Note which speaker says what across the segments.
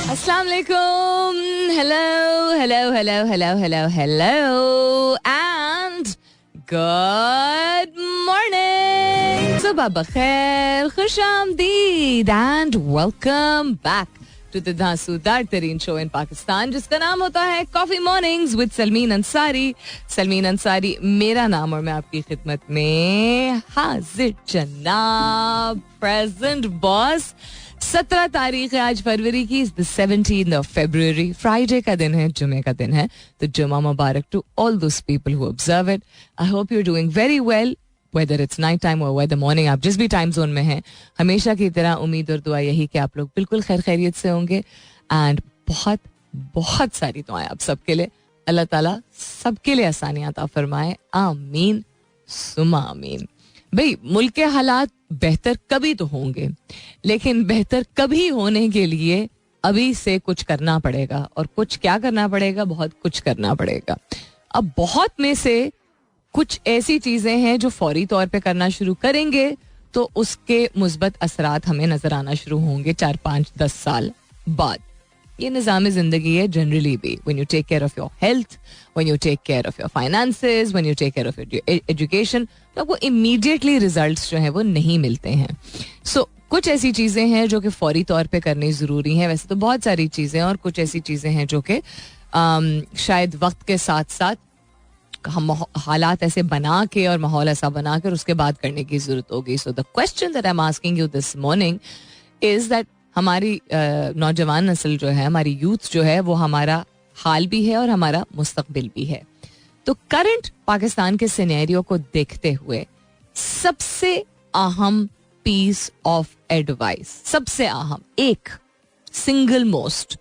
Speaker 1: Assalamu alaikum. Hello, and good morning. Subah bakhair, khush aamdeed, and welcome back to the धांसूदार तरीन show in Pakistan, जिसका नाम होता है coffee mornings with Salmeen Ansari. Salmeen Ansari मेरा नाम और मैं आपकी खिदमत में हाजिर जनाब. Present boss. 17 तारीख है आज फरवरी की. 17th of February, फ्राइडे का दिन है, जुमे का दिन है. तो जुमा मुबारक to all those people who observe it. I hope you are doing very well, whether it's night time or whether morning, आप जिस भी टाइम जोन में हैं. हमेशा की तरह उम्मीद और दुआ यही कि आप लोग बिल्कुल खैर खैरियत से होंगे. एंड बहुत बहुत सारी दुआएं आप सबके लिए. अल्लाह ताला सबके लिए आसानियां अता फरमाए. आमीन सुमा आमीन. भाई, मुल्क के हालात बेहतर कभी तो होंगे, लेकिन बेहतर कभी होने के लिए अभी से कुछ करना पड़ेगा. और कुछ क्या करना पड़ेगा? बहुत कुछ करना पड़ेगा. अब बहुत में से कुछ ऐसी चीजें हैं जो फौरी तौर पे करना शुरू करेंगे तो उसके मुस्बत असरात हमें नजर आना शुरू होंगे 4, 5, 10 साल बाद. ये निज़ाम ज़िंदगी है जनरली भी. When you take care of your health, when you take care of your finances, when you take care of your education, तो आपको इमीडिएटली रिजल्ट्स जो हैं वो नहीं मिलते हैं. सो कुछ ऐसी चीज़ें हैं जो कि फौरी तौर पे करनी ज़रूरी हैं. वैसे तो बहुत सारी चीज़ें, और कुछ ऐसी चीज़ें हैं जो कि शायद वक्त के साथ साथ हम हालात ऐसे बना के और माहौल ऐसा बना कर उसके बाद करने की जरूरत होगी. So the question that I am asking you this morning is that हमारी नौजवान नस्ल जो है, हमारी यूथ जो है, वो हमारा हाल भी है और हमारा मुस्तकबिल भी है. तो करंट पाकिस्तान के सिनेरियो को देखते हुए सबसे अहम पीस ऑफ एडवाइस, सबसे अहम एक single most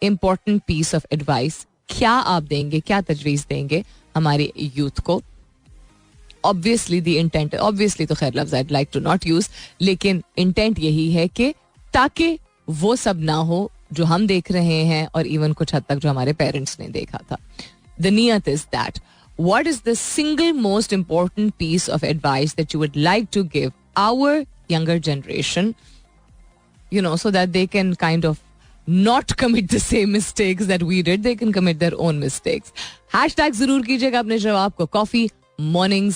Speaker 1: important piece of advice क्या आप देंगे, क्या तजवीज़ देंगे हमारे यूथ को? ऑब्वियसली द इंटेंट, ऑब्वियसली तो खैर लफ्ज़ I'd like to not use, लेकिन इंटेंट यही है कि ताकि वो सब ना हो जो हम देख रहे हैं और इवन कुछ हद तक जो हमारे पेरेंट्स ने देखा था. द नियत is that what is the single most important piece of advice that you would like to give our younger generation, you know, so that they can kind of not commit the same mistakes that we did. They can commit their own mistakes. Hashtag जरूर कीजिएगा अपने जवाब को Coffee Mornings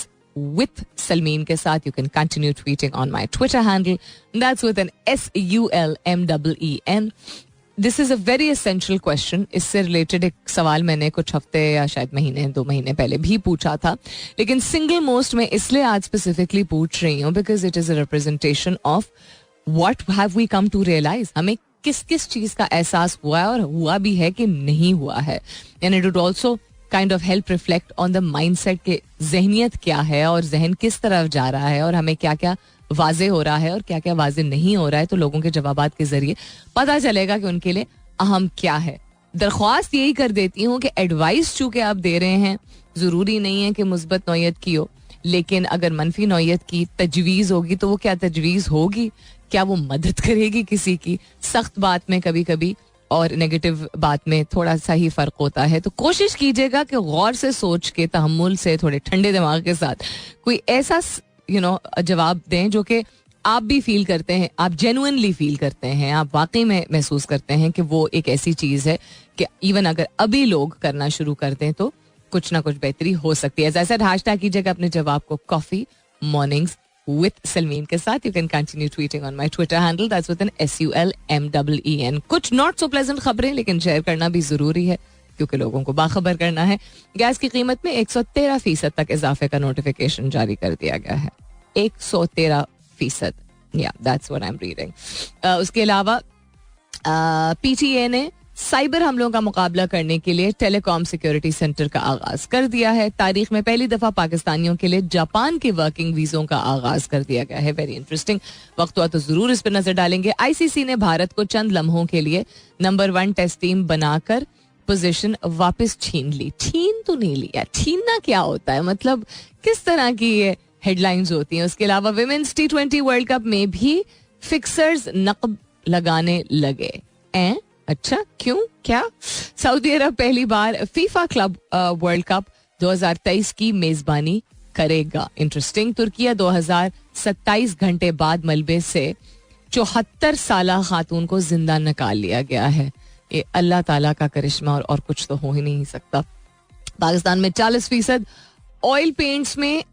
Speaker 1: with Salmeen के साथ. You can continue tweeting on my Twitter handle. That's with an SULMEEN. This is a very essential question. इससे related एक सवाल मैंने कुछ हफ्ते या शायद महीने, 2 महीने पहले भी पूछा था, लेकिन सिंगल मोस्ट में इसलिए आज स्पेसिफिकली पूछ रही हूँ because it is a representation of what have we come to realize. हमें किस किस चीज का एहसास हुआ है और हुआ भी है कि नहीं हुआ है. And it would also kind of help reflect on the mindset के जहनियत क्या है और जहन किस तरफ जा रहा है और हमें क्या क्या वाजे हो रहा है और क्या क्या वाजे नहीं हो रहा है. तो लोगों के जवाबात के जरिए पता चलेगा कि उनके लिए अहम क्या है. दरख्वास्त यही कर देती हूँ कि एडवाइस चूंकि आप दे रहे हैं, जरूरी नहीं है कि मुस्बत नौयत की हो, लेकिन अगर मनफी नौयत की तजवीज़ होगी तो वो क्या तजवीज़ होगी, क्या वो मदद करेगी किसी की? सख्त बात में कभी कभी और नेगेटिव बात में थोड़ा सा ही फर्क होता है. तो कोशिश कीजिएगा कि गौर से सोच के, तहम्मुल से, थोड़े ठंडे दिमाग के साथ कोई ऐसा जवाब दें जो कि आप भी फील करते हैं, आप जेन्युइनली फील करते हैं, आप वाकई में महसूस करते हैं कि वो एक ऐसी चीज़ है कि इवन अगर अभी लोग करना शुरू कर दें तो कुछ ना कुछ बेहतरी हो सकती है. ऐसा हैशटैग कीजिएगा अपने जवाब को कॉफी मॉर्निंग्स विद सलमीन के साथ. You can continue tweeting on my Twitter handle, that's with N SULMEEN. कुछ नॉट सो प्लेजेंट खबरें, लेकिन शेयर करना भी जरूरी है क्योंकि लोगों को बाखबर करना है. गैस की कीमत में 113% तक इजाफे का नोटिफिकेशन जारी कर दिया गया है. 113%. या that's what I am reading. उसके अलावा PTA ने साइबर हमलों का मुकाबला करने के लिए टेलीकॉम सिक्योरिटी सेंटर का आगाज कर दिया है. तारीख में पहली दफा पाकिस्तानियों के लिए जापान के वर्किंग वीजों का आगाज कर दिया गया है. Very interesting. वक्त हुआ तो जरूर इस पर नजर डालेंगे. ICC ने भारत को चंद लम्हों के लिए नंबर 1 टेस्ट टीम बनाकर पोजीशन वापस छीन ली. छीन तो नहीं लिया, छीनना क्या होता है, मतलब किस तरह की ये हेडलाइंस होती हैं. उसके अलावा विमेंस T20 वर्ल्ड कप में भी फिक्सर्स नकब लगाने लगे. अच्छा, क्यों, क्या? सऊदी अरब पहली बार फीफा क्लब वर्ल्ड कप 2023 की मेजबानी करेगा. इंटरेस्टिंग. तुर्किया 2027 घंटे बाद मलबे से 74 साला खातून को जिंदा निकाल लिया गया है. ये अल्लाह ताला का करिश्मा और कुछ तो हो ही नहीं सकता. पाकिस्तान में 40% ऑयल पेंट्स में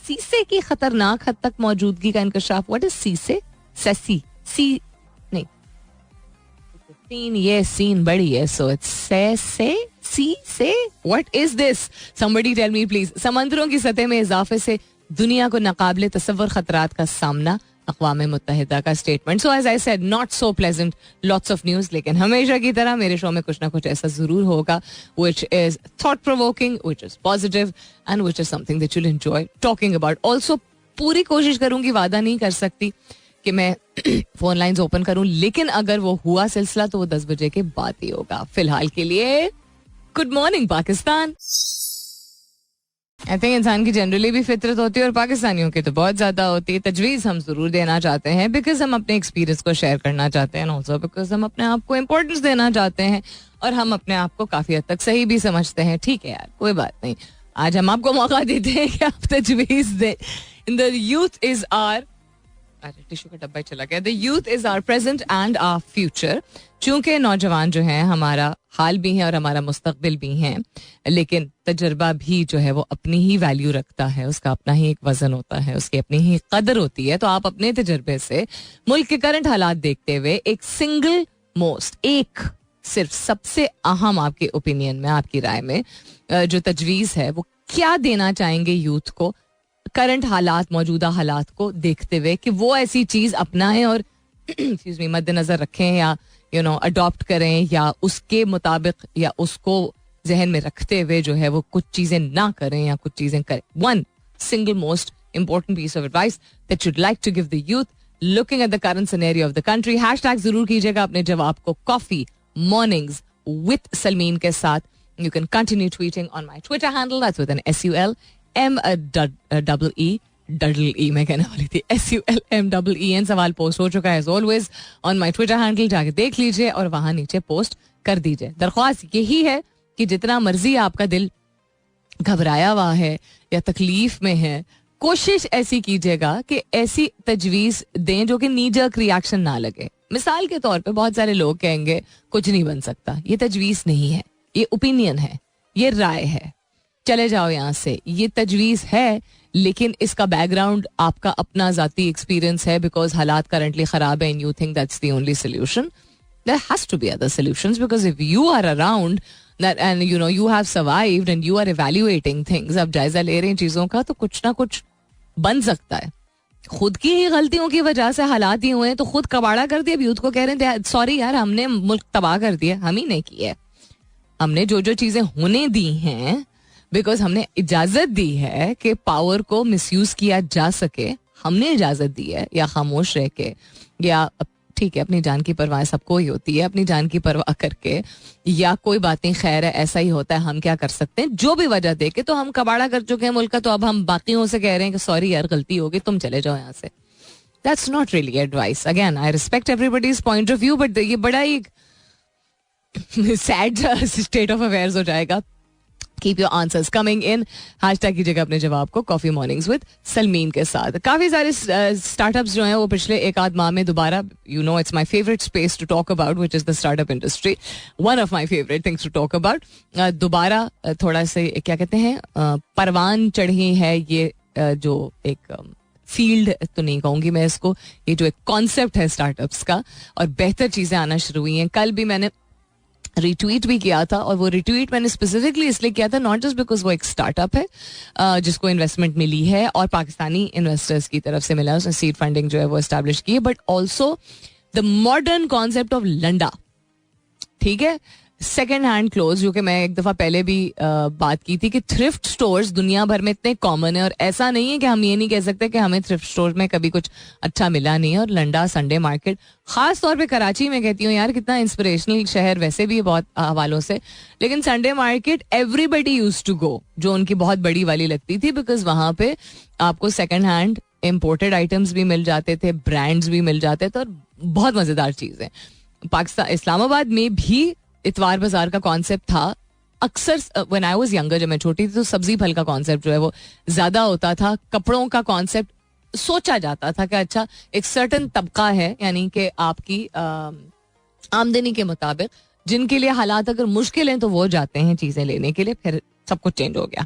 Speaker 1: सीसे की खतरनाक हद तक मौजूदगी का इंकशाफ. व्हाट इज सीसे? सेसी सी नहीं, सीन ये सीन बड़ी है, so it's say what is this? Somebody tell me please. समंदरों की सतह में इजाफे से दुनिया को नाकाबिले तसव्वुर खतरात का सामना, अक़वाम मुत्तहिदा का statement. So as I said, not so pleasant, lots of news. लेकिन हमेशा की तरह मेरे शो में कुछ ना कुछ ऐसा जरूर होगा which is thought provoking, which is positive and which is something that you'll enjoy talking about. Also पूरी कोशिश करूंगी, वादा नहीं कर सकती कि मैं फोन लाइंस ओपन करूं, लेकिन अगर वो हुआ सिलसिला तो वो 10 बजे के बाद ही होगा. फिलहाल के लिए good morning Pakistan. I think इंसान की जनरली भी फितरत होती है और पाकिस्तानियों की तो बहुत ज्यादा होती है. तजवीज़ हम जरूर देना चाहते हैं बिकॉज हम अपने एक्सपीरियंस को शेयर करना चाहते हैं, ऑल्सो बिकॉज हम अपने आप को इम्पोर्टेंस देना चाहते हैं और हम अपने आप को काफी हद तक सही भी समझते हैं. ठीक है यार, कोई बात नहीं. आज हम आपको मौका देते हैं कि आप तजवीज़ दें. In the youth is our, tissue का डब्बा चला गया. The youth is our present and our future. चूंकि नौजवान जो हैं हमारा हाल भी हैं और हमारा मुस्तकबिल भी हैं, लेकिन तजर्बा भी जो है वो अपनी ही वैल्यू रखता है, उसका अपना ही एक वजन होता है, उसकी अपनी ही कदर होती है. तो आप अपने तजर्बे से मुल्क के करंट हालात देखते हुए एक सिंगल मोस्ट, एक सिर्फ सबसे अहम आपके ओपिनियन में, आपकी राय में जो तजवीज़ है वो क्या देना चाहेंगे यूथ को करंट हालात, मौजूदा हालात को देखते हुए, कि वो ऐसी चीज अपनाएं और मद्देनजर रखें या अडॉप्ट करें, या उसके मुताबिक या उसको जहन में रखते हुए जो है वो कुछ चीजें ना करें या कुछ चीजें करें. One single most important piece of advice that should like to give the youth looking at the current scenario of the country. Hashtag जरूर कीजिएगा अपने जवाब को कॉफी मॉर्निंग्स विद सलमीन के साथ. You can continue tweeting on my Twitter handle, that's with N SULME, मैं कहने वाली थी SULMEEN. सवाल पोस्ट हो चुका है as always on my Twitter handle, जाके देख लीजिए और वहां नीचे पोस्ट कर दीजिए. दरख्वास्त यही है कि जितना मर्जी आपका दिल घबराया हुआ है या तकलीफ में है, कोशिश ऐसी कीजिएगा कि ऐसी तजवीज दें जो कि नी जर्क रिएक्शन ना लगे. मिसाल के तौर पे बहुत सारे लोग कहेंगे कुछ नहीं बन सकता. ये तजवीज नहीं है, ये ओपिनियन है, ये राय है, चले जाओ यहाँ से. ये तजवीज है लेकिन इसका बैकग्राउंड आपका अपना जाती एक्सपीरियंस है, बिकॉज हालात करंटली खराब है and you think that's the only solution. There has to be other solutions, because if you are around that and you have survived and you are evaluating things, आप जायजा ले रहे हैं चीजों का, तो कुछ ना कुछ बन सकता है. खुद की ही गलतियों की वजह से हालात ही हुए हैं तो खुद कबाड़ा कर दिया. यूथ को कह रहे हैं सॉरी यार, हमने मुल्क तबाह कर दिया. हम ही नहीं किया, हमने जो जो चीजें होने दी हैं बिकॉज हमने इजाजत दी है कि पावर को मिसयूज किया जा सके, हमने इजाजत दी है, या खामोश रह के, या ठीक है अपनी जान की परवाह सबको ही होती है, अपनी जान की परवाह करके, या कोई बात नहीं खैर है ऐसा ही होता है, हम क्या कर सकते हैं, जो भी वजह दे के तो हम कबाड़ा कर चुके हैं मुल्क का. तो अब हम बाकियों से कह रहे हैं कि सॉरी यार गलती हो गई, तुम चले जाओ यहाँ से. That's not really advice. Again I respect everybody's point of view, but ये बड़ा ही सैड स्टेट ऑफ अफेयर्स हो जाएगा. Keep your answers coming in. Hashtag कीजिएगा अपने जवाब को कॉफी मॉर्निंग्स विद सलमीन के साथ. काफी सारे स्टार्टअप्स जो हैं वो पिछले एक आध माह में दोबारा, it's my favourite space to talk about which is the startup industry. One of my favourite things to talk about. दोबारा थोड़ा से क्या कहते हैं परवान चढ़ी है ये जो एक फील्ड तो नहीं कहूंगी मैं इसको, ये जो एक कॉन्सेप्ट है स्टार्टअप्स का, और बेहतर चीजें आना शुरू हुई हैं. कल भी मैंने रिट्वीट भी किया था, और वो रिट्वीट मैंने स्पेसिफिकली इसलिए किया था नॉट जस्ट बिकॉज वो एक स्टार्टअप है जिसको इन्वेस्टमेंट मिली है और पाकिस्तानी इन्वेस्टर्स की तरफ से मिला है, उसने सीड फंडिंग जो है वो एस्टैब्लिश की है, but also the modern concept of Landa. ठीक है, सेकेंड हैंड क्लोथ, जो कि मैं एक दफा पहले भी बात की थी कि थ्रिफ्ट स्टोर्स दुनिया भर में इतने कॉमन है, और ऐसा नहीं है कि हम ये नहीं कह सकते कि हमें थ्रिफ्ट स्टोर में कभी कुछ अच्छा मिला नहीं है. और लंडा संडे मार्केट, खास तौर पे कराची में कहती हूँ यार, कितना इंस्पिरेशनल शहर वैसे भी है बहुत हवालों से, लेकिन Sunday market everybody used to go, जो उनकी बहुत बड़ी वाली लगती थी, बिकॉज वहां पे आपको सेकेंड हैंड इम्पोर्टेड आइटम्स भी मिल जाते थे, ब्रांड्स भी मिल जाते थे, और बहुत मजेदार चीजें. पाकिस्तान इस्लामाबाद में भी इतवार बाजार का कॉन्सेप्ट था. अक्सर व्हेन आई वाज यंगर, जब मैं छोटी थी, तो सब्जी फल का कॉन्सेप्ट जो है वो ज्यादा होता था. कपड़ों का कॉन्सेप्ट सोचा जाता था कि अच्छा एक सर्टन तबका है, यानी कि आपकी आमदनी के मुताबिक जिनके लिए हालात अगर मुश्किल हैं तो वो जाते हैं चीज़ें लेने के लिए. फिर सब कुछ चेंज हो गया.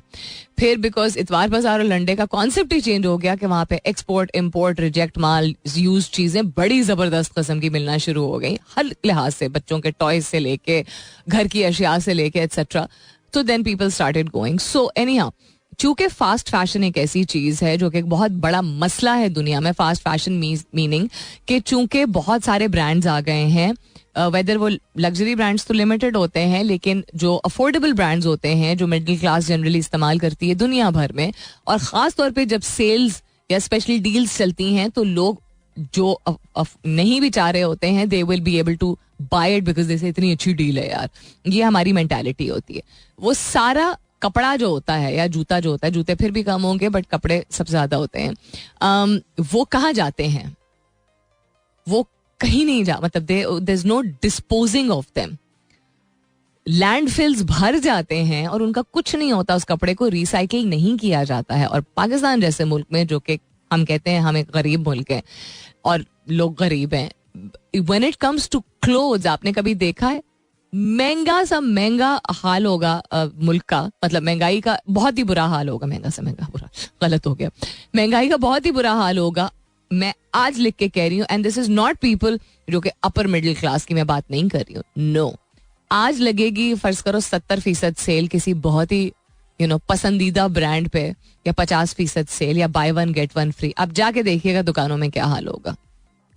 Speaker 1: फिर बिकॉज इतवार बाजार और लंडे का कॉन्सेप्ट ही चेंज हो गया कि वहाँ पे एक्सपोर्ट इम्पोर्ट रिजेक्ट माल यूज चीज़ें बड़ी ज़बरदस्त किस्म की मिलना शुरू हो गई हर लिहाज से, बच्चों के टॉयज से लेके घर की अशिया से लेके एट्सेट्रा. तो देन पीपल स्टार्टेड गोइंग. सो एनीहाउ, चूंकि फास्ट फैशन एक ऐसी चीज़ है जो कि एक बहुत बड़ा मसला है दुनिया में. फास्ट फैशन मीनिंग कि चूंकि बहुत सारे ब्रांड्स आ गए हैं, वेदर वो लग्जरी ब्रांड्स तो लिमिटेड होते हैं, लेकिन जो अफोर्डेबल ब्रांड्स होते हैं जो मिडिल क्लास जनरली इस्तेमाल करती है दुनिया भर में, और ख़ास तौर पे जब सेल्स या स्पेशल डील्स चलती हैं तो लोग जो नहीं भी चाह रहे होते हैं they will be able to buy it because जैसे इतनी अच्छी डील है यार. ये हमारी मेंटालिटी होती है. वो सारा कपड़ा जो होता है या जूता जो होता है, जूते फिर भी कम होंगे बट कपड़े सबसे ज़्यादा होते हैं, वो कहाँ जाते हैं? वो कहीं नहीं जा, मतलब there is no disposing of them. Landfills भर जाते हैं और उनका कुछ नहीं होता, उस कपड़े को रिसाइकिल नहीं किया जाता है. और पाकिस्तान जैसे मुल्क में, जो कि हम कहते हैं हम एक गरीब मुल्क है और लोग गरीब हैं, when it comes to clothes, आपने कभी देखा है महंगा हाल होगा मुल्क का, मतलब महंगाई का बहुत ही बुरा हाल होगा. महंगा से महंगा बुरा गलत हो गया, महंगाई का बहुत ही बुरा हाल होगा. मैं आज लिख के कह रही हूँ, and this is not people जो कि अपर मिडिल क्लास की मैं बात नहीं कर रही हूँ, नो. आज लगेगी फर्ज करो 70% सेल किसी बहुत ही पसंदीदा ब्रांड पे, या 50% सेल, या by one get one free. अब जाके देखिएगा दुकानों में क्या हाल होगा.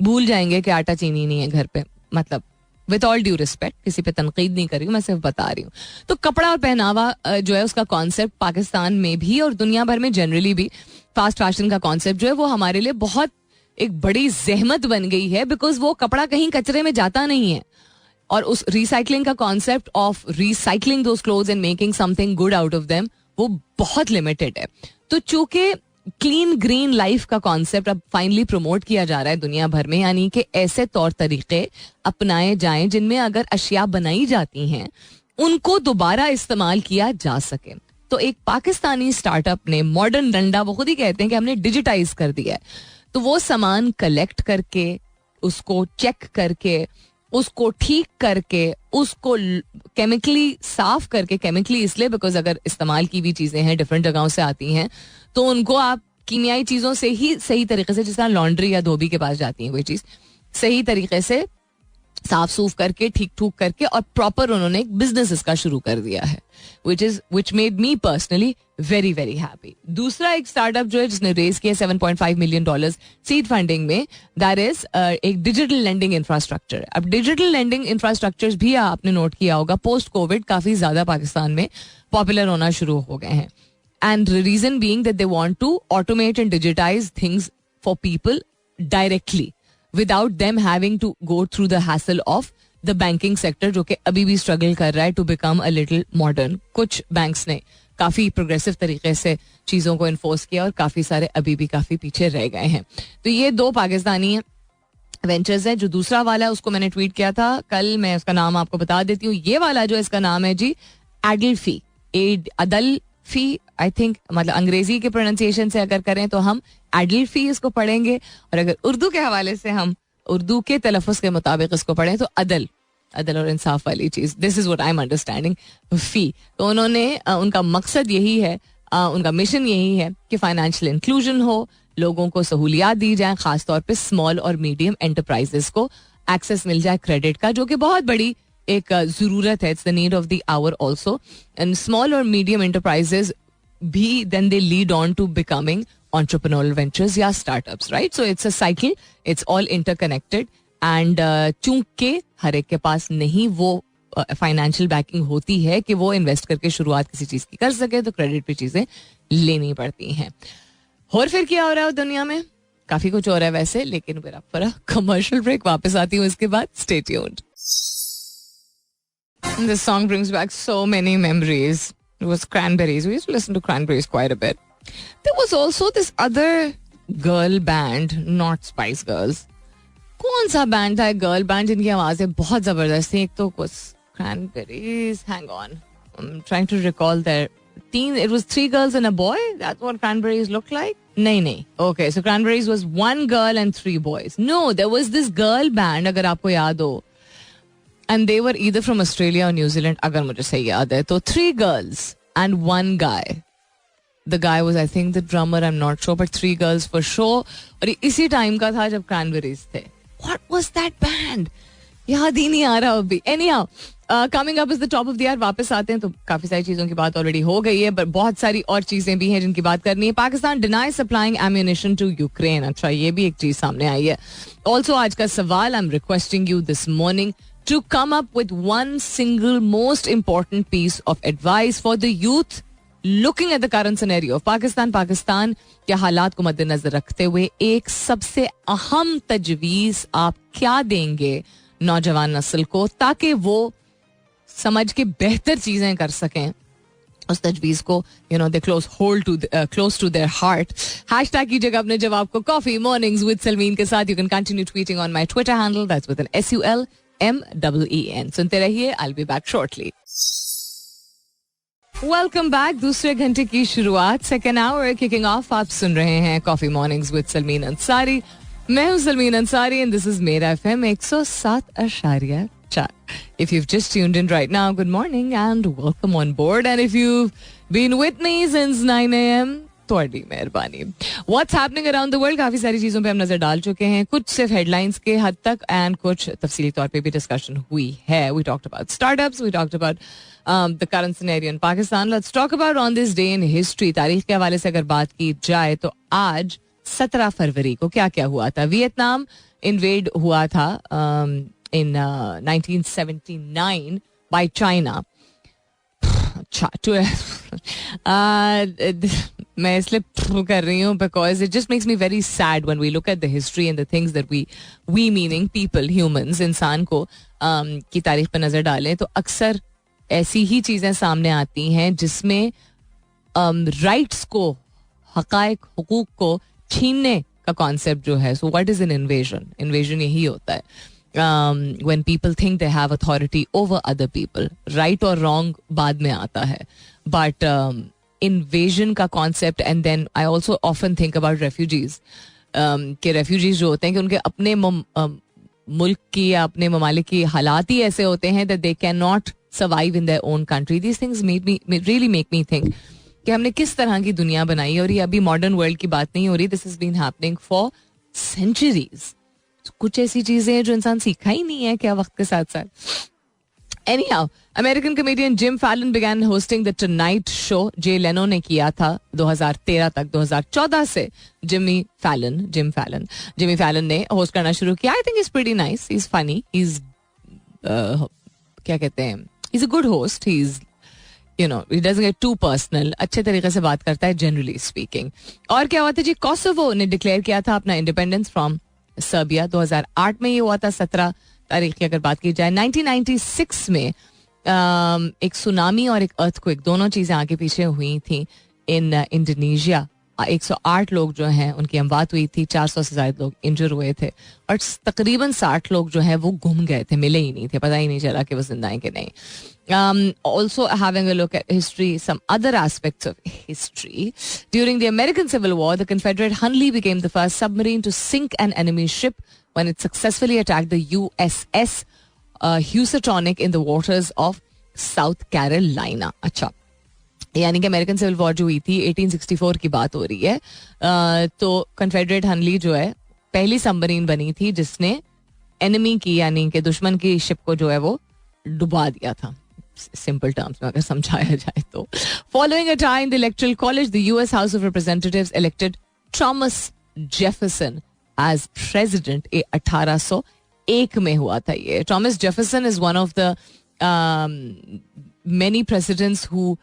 Speaker 1: भूल जाएंगे कि आटा चीनी नहीं है घर पे. मतलब विद ऑल ड्यू रिस्पेक्ट, किसी पे तनकीद नहीं कर रही हूँ, मैं सिर्फ बता रही हूँ. तो कपड़ा और पहनावा जो है उसका कॉन्सेप्ट पाकिस्तान में भी और दुनिया भर में जनरली भी फास्ट फैशन का कॉन्सेप्ट जो है वो हमारे लिए बहुत एक बड़ी जहमत बन गई है, बिकॉज वो कपड़ा कहीं कचरे में जाता नहीं है. और उस रिसाइकलिंग का concept of recycling those clothes and making something good out of them वो बहुत लिमिटेड है. तो चूंकि क्लीन ग्रीन लाइफ का कॉन्सेप्ट अब फाइनली प्रमोट किया जा रहा है दुनिया भर में, यानी कि ऐसे तौर तरीके अपनाए जाएं जिनमें अगर अशिया बनाई जाती हैं उनको दोबारा इस्तेमाल किया जा सके. तो एक पाकिस्तानी स्टार्टअप ने मॉडर्न डंडा, वो खुद ही कहते हैं कि हमने डिजिटाइज कर दिया है. तो वो सामान कलेक्ट करके, उसको चेक करके, उसको ठीक करके, उसको केमिकली साफ करके, केमिकली इसलिए बिकॉज अगर इस्तेमाल की हुई चीजें हैं डिफरेंट जगहों से आती हैं तो उनको आप कीमियाई चीजों से ही सही तरीके से, जिस तरह लॉन्ड्री या धोबी के पास जाती है कोई चीज, सही तरीके से साफ सूफ करके ठीक ठूक करके और प्रॉपर उन्होंने एक बिजनेस इसका शुरू कर दिया है, which made me personally very very happy. दूसरा एक स्टार्टअप जो है जिसने रेज किया $7.5 million सीड फंडिंग में, दैट इज एक डिजिटल लेंडिंग इंफ्रास्ट्रक्चर. अब डिजिटल लेंडिंग इंफ्रास्ट्रक्चर भी आपने नोट किया होगा पोस्ट कोविड काफी ज्यादा पाकिस्तान में पॉपुलर होना शुरू हो गए हैं. And reason being that they want to automate and digitize things for people directly without them having to go through the hassle of the banking sector, जो कि अभी भी स्ट्रगल कर रहा है to become a little modern. कुछ banks ने काफी प्रोग्रेसिव तरीके से चीजों को इन्फोर्स किया और काफी सारे अभी भी काफी पीछे रह गए हैं. तो ये दो पाकिस्तानी वेंचर्स है. जो दूसरा वाला है उसको मैंने ट्वीट किया था कल, मैं उसका नाम आपको बता देती हूँ. ये वाला जो इसका नाम है जी एडल्फी, अदल्फी आई थिंक, मतलब अंग्रेजी के प्रोनाउंसिएशन से अगर करें तो हम एडल्फी इसको पढ़ेंगे, और अगर उर्दू के हवाले से हम उर्दू के तलफ़ुज़ के मुताबिक इसको पढ़ें तो अदल और इंसाफ वाली चीज़. This is what I am understanding फी. तो उन्होंने उनका मकसद यही है, उनका मिशन यही है कि फाइनेंशियल इंक्लूजन हो, लोगों को सहूलियात दी जाए, खासतौर पर स्मॉल और मीडियम एंटरप्राइजेस को एक्सेस मिल जाए क्रेडिट का, जो कि बहुत बड़ी एक ज़रूरत है. It's the need of the our also. And small और मीडियम एंटरप्राइजेस भी then they lead on to becoming entrepreneurial ventures या startups, right? So it's a cycle, it's all interconnected and चूंकि हर एक के पास नहीं वो फाइनेंशियल बैकिंग होती है कि वो इन्वेस्ट करके शुरुआत किसी चीज की कर सके, तो क्रेडिट पे चीजें लेनी पड़ती हैं. और फिर क्या हो रहा है दुनिया में? काफी कुछ हो रहा है वैसे, लेकिन मेरा पर कमर्शियल ब्रेक, वापस आती हूँ इसके बाद. Stay tuned. This song brings back so many memories. It was Cranberries. We used to listen to Cranberries quite a bit. There was also this other girl band, not Spice Girls. कौन सा band था, girl band जिनकी आवाजें बहुत जबरदस्त थी? एक तो कुछ Cranberries. Hang on, I'm trying to recall their it was 3 girls and a boy. That's what Cranberries looked like. नहीं. Okay, so Cranberries was 1 girl and 3 boys. No, there was this girl band, अगर आपको याद हो. And they were either from Australia or New Zealand, अगर मुझे सही याद है. तो 3 girls and 1 guy. The guy was, I think, the drummer. I'm not sure, but 3 girls for sure. और इसी टाइम का था जब Cranberries थे. What was that band? याद ही नहीं आ रहा अभी. Anyhow, coming up is the top of the hour. वापस आते हैं तो काफी सारी चीजों की बात ऑलरेडी हो गई है, पर बहुत सारी और चीजें भी हैं जिनकी बात करनी है. Pakistan deny supplying ammunition to Ukraine. अच्छा, ये भी एक चीज सामने आई है. ऑल्सो आज का सवाल, I am requesting you this morning to come up with one single most important piece of advice for the youth looking at the current scenario of Pakistan के हालात को मद्देनजर रखते हुए एक सबसे अहम तजवीज आप क्या देंगे नौजवान नस्ल को ताकि वो समझ के बेहतर चीजें कर सकें. उस तजवीज को दे close to their heart. Hashtag कीजिएगा अपने जवाब को कॉफी मॉर्निंग्स विद सलमीन के साथ. You can continue tweeting on my Twitter handle, that's with N SULMEEN. सुनते रहिए, I will be back shortly. Welcome back. दूसरे घंटे की शुरुआत, सेकेंड आवर किकिंग ऑफ. आप सुन रहे हैं coffee mornings with Salmeen Ansari. मैं हूं Salmeen Ansari and this is मेरा FM 107.4. If you've just tuned in right now, good morning and welcome on board. And if you've been with me since 9 a.m, थोड़ी मेहरबानी. What's happening around the world? काफी सारी चीजों पे हम नजर डाल चुके हैं, कुछ सिर्फ हेडलाइंस के हद तक एंड कुछ तफसीली तौर पे भी डिस्कशन हुई है. We talked about startups, we talked about the current scenario in Pakistan. Let's talk about on this day in history. तारीख के हवाले से अगर बात की जाए तो आज 17 फरवरी को क्या क्या हुआ था. वियतनाम इन्वेड हुआ था in 1979 by China. मैं इसलिए कर रही हूँ because it just makes me very sad when we look at the history and the things that we meaning people, humans, इंसान को की तारीख पर नजर डालें तो अक्सर ऐसी ही चीजें सामने आती हैं जिसमें राइट्स को, हकायक, हुकूक को छीनने का कॉन्सेप्ट जो है. So what is an invasion यही होता है. When people think they have authority over other people, right or wrong बाद में आता है, but invasion का concept. And then I also often think about refugees, कि refugees जो होते हैं कि उनके अपने मुल्क की या अपने ममालिक की हालात ही ऐसे होते हैं that they cannot survive in their own country. These things really make me think कि हमने किस तरह की दुनिया बनाई है. और ये अभी मॉडर्न वर्ल्ड की बात नहीं हो रही. This has been happening for centuries. कुछ ऐसी चीजें हैं जो इंसान सीखा ही नहीं है क्या वक्त के साथ साथ. Anyhow, American comedian Jim Fallon began hosting the Tonight Show. Jay Leno ने किया था 2013 तक. 2014 से Jimmy Fallon ने होस्ट करना शुरू किया. I think he's pretty nice. He's funny. He's क्या कहते हैं, he's a good host. He's he doesn't get too personal. अच्छे तरीके से बात करता है generally speaking. और क्या हुआ था जी, कोसोवो ने डिक्लेयर किया था अपना इंडिपेंडेंस फ्रॉम सर्बिया. 2008 में ये हुआ था. 17 तारीख की अगर बात की जाए 1996 में एक सुनामी और एक अर्थक्वेक, दोनों चीजें आगे पीछे हुई थी इन इंडोनेशिया. 108 लोग जो हैं उनकी अमवात हुई थी, 400 से ज्यादा लोग इंजर हुए थे और तकरीबन 60 लोग जो हैं वो गुम गए थे, मिले ही नहीं थे, पता ही नहीं चला कि वो जिंदा हैं कि नहीं. Also having a look at history, some other aspects of history. During the American Civil War, the Confederate Hunley became the first submarine to sink an enemy ship when it successfully attacked the USS Housatonic in the waters of South Carolina. अच्छा, यानी कि American civil war जो हुई थी 1864 की बात हो रही है. तो कन्फेडरेट हनली जो है पहली सबमरीन बनी थी जिसने एनिमी की यानी कि दुश्मन की शिप को जो है वो डुबा दिया था, सिंपल टर्म्स में अगर समझाया जाए तो. Following a tie in the electoral college, the US House of Representatives elected Thomas Jefferson as president. 1801 में हुआ था ये. Thomas Jefferson is one of the many presidents who,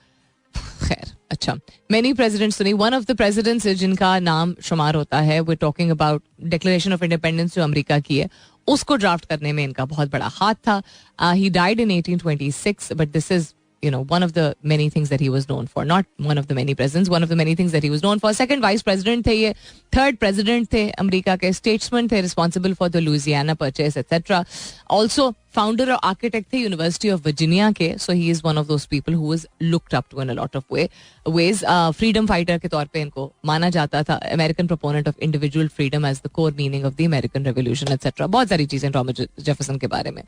Speaker 1: खैर अच्छा, मेनी प्रेसिडेंट्स तो नहीं, वन ऑफ द प्रेसिडेंट्स जिनका नाम शुमार होता है. We talking about declaration of independence जो अमेरिका की है, उसको ड्राफ्ट करने में इनका बहुत बड़ा हाथ था. He died in 1826 but this is one of the many things that he was known for. Not one of the many presidents, one of the many things that he was known for. Second vice president थे ये, third president थे America के, statesman थे, responsible for the Louisiana Purchase, etc. Also founder और architect थे University of Virginia के. So he is one of those people who was looked up to in a lot of ways. Freedom fighter के तौर पे इनको माना जाता था. American proponent of individual freedom as the core meaning of the American Revolution, etc. बहुत सारी चीजें Thomas Jefferson के बारे में.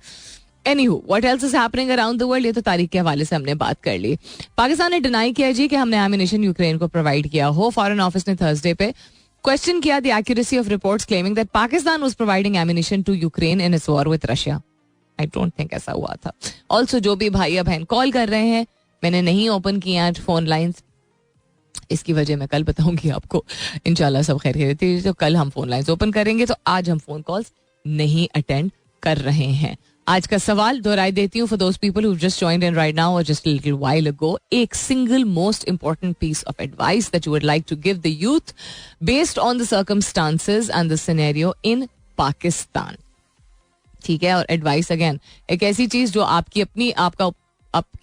Speaker 1: Anywho, what else is happening around the world? ये तो तारीख के हवाले से हमने बात कर ली. पाकिस्तान ने डिनाई किया जी कि हमने एमिनेशन यूक्रेन को प्रोवाइड किया हो. फॉरेन ऑफिस ने थर्सडे पे क्वेश्चन किया the accuracy of reports claiming that Pakistan was providing ammunition to Ukraine in its war with Russia. I don't think ऐसा हुआ था. ऑल्सो जो भी भाई बहन कॉल कर रहे हैं, मैंने नहीं ओपन किया आज फोन लाइन्स. इसकी वजह मैं कल बताऊंगी आपको. इंशाल्लाह सब खैरियत है तो कल हम फोन लाइन्स ओपन करेंगे. तो आज हम फोन कॉल्स नहीं अटेंड कर रहे हैं. आज का सवाल दोहराई देती हूँ for those people who just joined in right now और just a little while ago. एक single most important piece of advice that you would like to give the youth based on the circumstances and the scenario in Pakistan. ठीक है. और advice again एक ऐसी चीज जो आपकी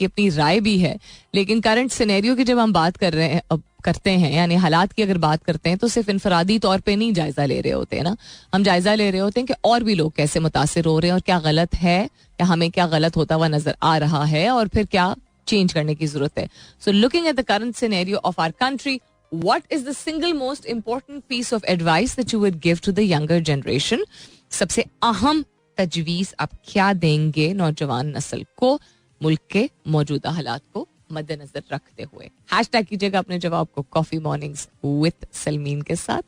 Speaker 1: अपनी राय भी है, लेकिन करंट सिनेरियो की जब हम बात करते हैं यानी हालात की अगर बात करते हैं तो सिर्फ इनफरादी तौर पे नहीं जायजा ले रहे होते हैं ना. हम जायजा ले रहे होते हैं कि और भी लोग कैसे मुतासिर हो रहे हैं और क्या गलत है या हमें क्या गलत होता हुआ नजर आ रहा है और फिर क्या चेंज करने की जरूरत है. So looking at the current scenario of our country, what is the single most important piece of advice that you would give to the younger generation? सबसे अहम तजवीज आप क्या देंगे नौजवान नस्ल को मुल्क के मौजूदा हालात को मद्देनजर रखते हुए? हैशटैग कीजिएगा अपने जवाब को कॉफी मॉर्निंग्स विद सलमीन के साथ.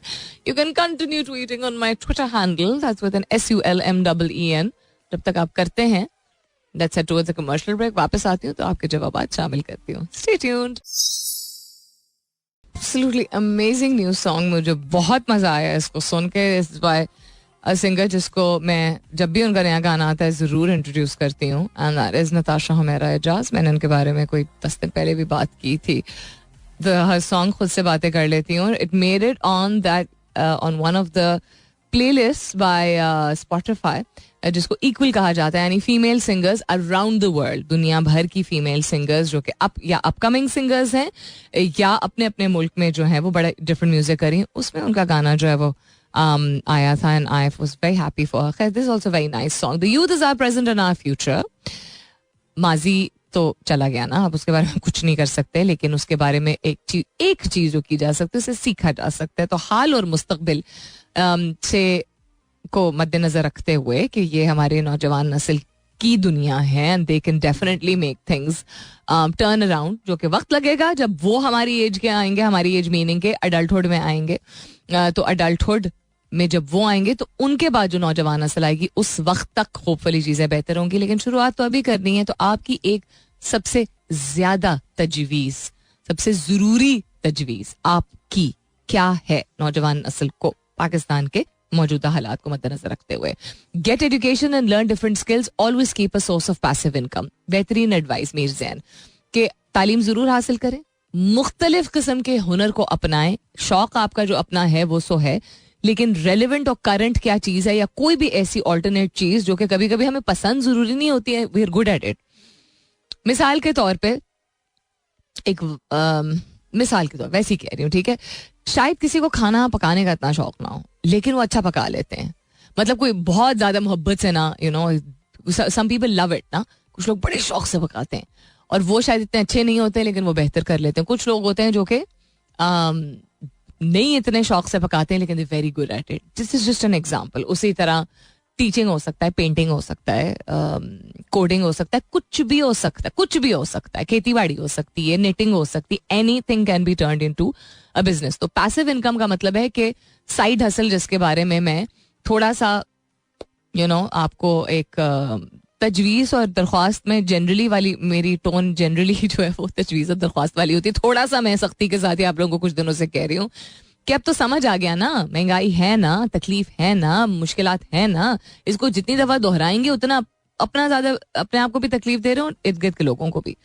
Speaker 1: You can continue tweeting on my Twitter handle that's with N SULMEEN. जब तक आप करते हैं that's it towards a commercial break. वापस आती हूँ तो आपके जवाब शामिल करती हूँ. Stay tuned. Absolutely amazing new song. मुझे बहुत मजा आया इसको सुन के. इट्स बाय अ सिंगर जिसको मैं जब भी उनका नया गाना आता है ज़रूर इंट्रोड्यूस करती हूँ, and that is Natasha Humaira Ejaz. मैंने उनके बारे में कोई 10 दिन पहले भी बात की थी. हर सॉन्ग खुद से बातें कर लेती हूँ. It made it on that on one of the playlist by Spotify जिसको इक्वल कहा जाता है, यानी female singers around the world. दुनिया भर की फीमेल सिंगर्स जो कि या अपकमिंग सिंगर्स हैं या अपने अपने मुल्क में जो है वो बड़ा डिफरेंट म्यूजिक करी, उसमें उनका गाना जो है वो आया था and I was very happy for her. खैर, this is also very nice song. The youth is our present and our future. माजी तो चला गया ना, आप उसके बारे में कुछ नहीं कर सकते, लेकिन उसके बारे में एक चीज जो की जा सकती है उसे सीखा जा सकता है. तो हाल और मुस्तकबिल से को मद्देनजर रखते हुए कि ये हमारे नौजवान नस्ल की दुनिया है and they can definitely make things turn around. जो कि वक्त लगेगा जब वो हमारी एज के आएंगे, हमारी एज मीनिंग के अडल्टहुड में आएंगे. तो अडल्टहुड में जब वो आएंगे तो उनके बाद जो नौजवान नस्ल आएगी उस वक्त तक होपफुली चीजें बेहतर होंगी. लेकिन शुरुआत तो अभी करनी है. तो आपकी एक सबसे ज्यादा तजवीज, सबसे जरूरी तजवीज आपकी क्या है नौजवान नस्ल को पाकिस्तान के मौजूदा हालात को मद्देनजर रखते हुए? Get education and learn different skills. Always keep a source of passive income. बेहतरीन एडवाइस मीर जैन के तालीम जरूर हासिल करें, मुख्तलिफ किस्म के हुनर को अपनाएं. शौक आपका जो अपना है वो सो है, लेकिन रेलिवेंट और करंट क्या चीज है या कोई भी ऐसी ऑल्टरनेट चीज जो कि कभी कभी हमें पसंद जरूरी नहीं होती है, we are good at it. मिसाल के तौर पे मिसाल के तौर वैसे ही कह रही हूँ, ठीक है, शायद किसी को खाना पकाने का इतना शौक ना हो लेकिन वो अच्छा पका लेते हैं. मतलब कोई बहुत ज्यादा मोहब्बत से ना, you know, some people love it ना. कुछ लोग बड़े शौक से पकाते हैं और वो शायद इतने अच्छे नहीं होते लेकिन वो बेहतर कर लेते हैं. कुछ लोग होते हैं जो कि नहीं इतने शौक से पकाते हैं लेकिन they very good at it. This is just an example. उसी तरह टीचिंग हो सकता है, पेंटिंग हो सकता है, कोडिंग हो सकता है, कुछ भी हो सकता है, कुछ भी हो सकता है. खेती बाड़ी हो सकती है, निटिंग हो सकती है. Anything can be turned into a business. तो पैसिव इनकम का मतलब है कि साइड हसल, जिसके बारे में मैं थोड़ा सा आपको एक तजवीज़ और दरख्वास्त में जनरली वाली मेरी टोन जनरली जो है वो तजवीज़ और दरख्वास्त वाली होती है. थोड़ा सा मैं सख्ती के साथ ही आप लोगों को कुछ दिनों से कह रही हूँ कि अब तो समझ आ गया ना, महंगाई है ना, तकलीफ है ना, मुश्किलात है ना. इसको जितनी दफा दोहराएंगे उतना अपना ज्यादा अपने आप को भी तकलीफ दे रहे हो, इर्द गिर्द के लोगों को भी.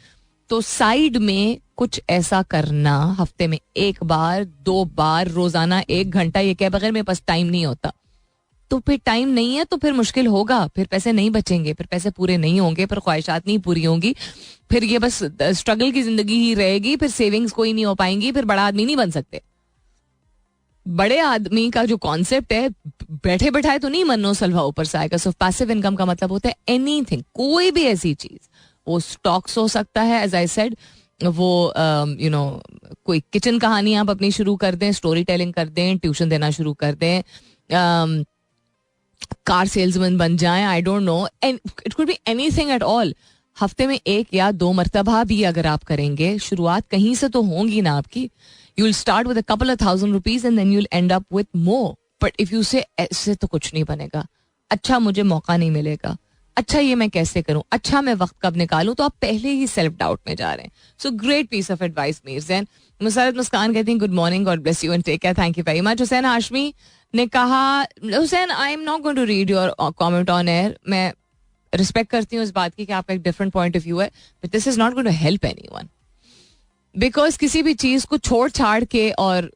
Speaker 1: तो साइड में कुछ ऐसा करना, हफ्ते में 1 बार 2 बार, रोजाना 1 घंटा, ये कह बगैर मेरे पास टाइम नहीं होता, तो फिर टाइम नहीं है, तो फिर मुश्किल होगा, फिर पैसे नहीं बचेंगे, फिर पैसे पूरे नहीं होंगे, फिर ख्वाहिशात नहीं पूरी होंगी, फिर ये बस स्ट्रगल की जिंदगी ही रहेगी, फिर सेविंग्स कोई नहीं हो पाएंगी, फिर बड़ा आदमी नहीं बन सकते. बड़े आदमी का जो कॉन्सेप्ट है, बैठे बैठाए तो नहीं मन्नो सलवा ऊपर से आएगा. सो पैसिव इनकम का मतलब होता है एनीथिंग, कोई भी ऐसी चीज, वो स्टॉक्स हो सकता है, एज आई सेड, वो कोई किचन कहानी आप अपनी शुरू कर दें, स्टोरी टेलिंग कर दें, ट्यूशन देना शुरू कर दें, कार सेल्समैन बन जाएं, I don't know, it could be anything at all. हफ्ते में 1 या 2 मरतबा भी अगर आप करेंगे, शुरुआत कहीं से तो होंगी ना आपकी. You will start with a couple of $1,000 and then you will end up with more. But if you say ऐसे तो कुछ नहीं बनेगा, अच्छा मुझे मौका नहीं मिलेगा, अच्छा ये मैं कैसे करूं, अच्छा मैं वक्त कब निकालूं, तो आप पहले ही सेल्फ डाउट में जा रहे हैं. So great piece of advice Mirzain. Musarrat Muskan कहती हैं good morning, God bless you and take care, thank you very much. Hussain Hashmi ने कहा, Hussain I am not going to read your comment on air, मैं रिस्पेक्ट करती हूँ इस बात की कि आपका एक डिफरेंट पॉइंट ऑफ व्यू है, but this is not going to help anyone. Because किसी भी चीज को छोड़ छाड़ के और